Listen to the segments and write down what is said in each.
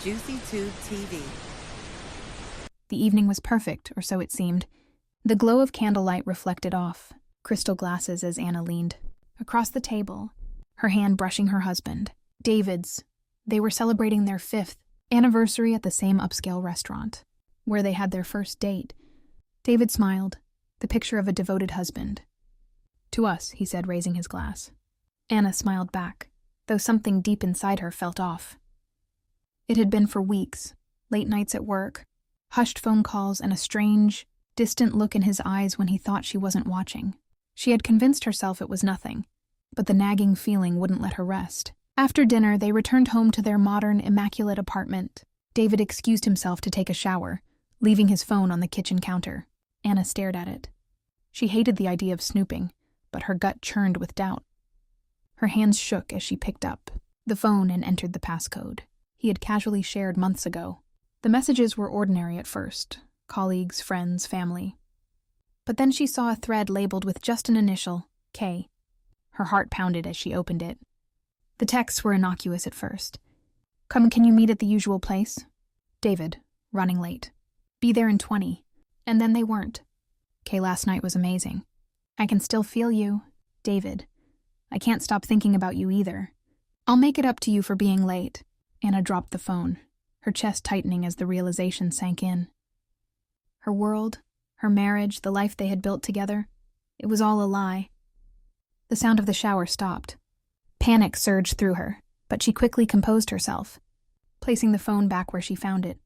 JuicyTube TV. The evening was perfect, or so it seemed. The glow of candlelight reflected off crystal glasses as Anna leaned across the table, her hand brushing her husband, David's. They were celebrating their 5th anniversary at the same upscale restaurant, where they had their first date. David smiled, the picture of a devoted husband. "To us," he said, raising his glass. Anna smiled back, though something deep inside her felt off. It had been for weeks, late nights at work, hushed phone calls, and a strange, distant look in his eyes when he thought she wasn't watching. She had convinced herself it was nothing, but the nagging feeling wouldn't let her rest. After dinner, they returned home to their modern, immaculate apartment. David excused himself to take a shower, leaving his phone on the kitchen counter. Anna stared at it. She hated the idea of snooping, but her gut churned with doubt. Her hands shook as she picked up the phone and entered the passcode he had casually shared months ago. The messages were ordinary at first, colleagues, friends, family. But then she saw a thread labeled with just an initial, K. Her heart pounded as she opened it. The texts were innocuous at first. Can you meet at the usual place? David, running late. Be there in 20. And then they weren't. K, last night was amazing. I can still feel you. David, I can't stop thinking about you either. I'll make it up to you for being late. Anna dropped the phone, her chest tightening as the realization sank in. Her world, her marriage, the life they had built together, it was all a lie. The sound of the shower stopped. Panic surged through her, but she quickly composed herself, placing the phone back where she found it.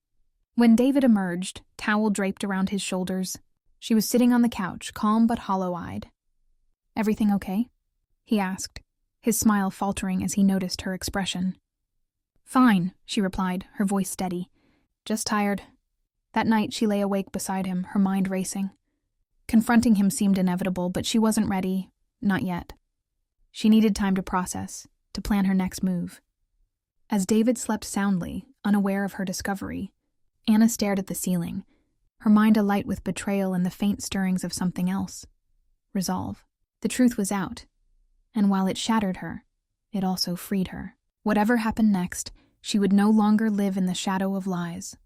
When David emerged, towel draped around his shoulders, she was sitting on the couch, calm but hollow-eyed. "Everything okay?" he asked, his smile faltering as he noticed her expression. "Fine," she replied, her voice steady. "Just tired." That night she lay awake beside him, her mind racing. Confronting him seemed inevitable, but she wasn't ready, not yet. She needed time to process, to plan her next move. As David slept soundly, unaware of her discovery, Anna stared at the ceiling, her mind alight with betrayal and the faint stirrings of something else. Resolve. The truth was out, and while it shattered her, it also freed her. Whatever happened next, she would no longer live in the shadow of lies.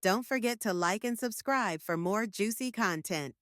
Don't forget to like and subscribe for more juicy content.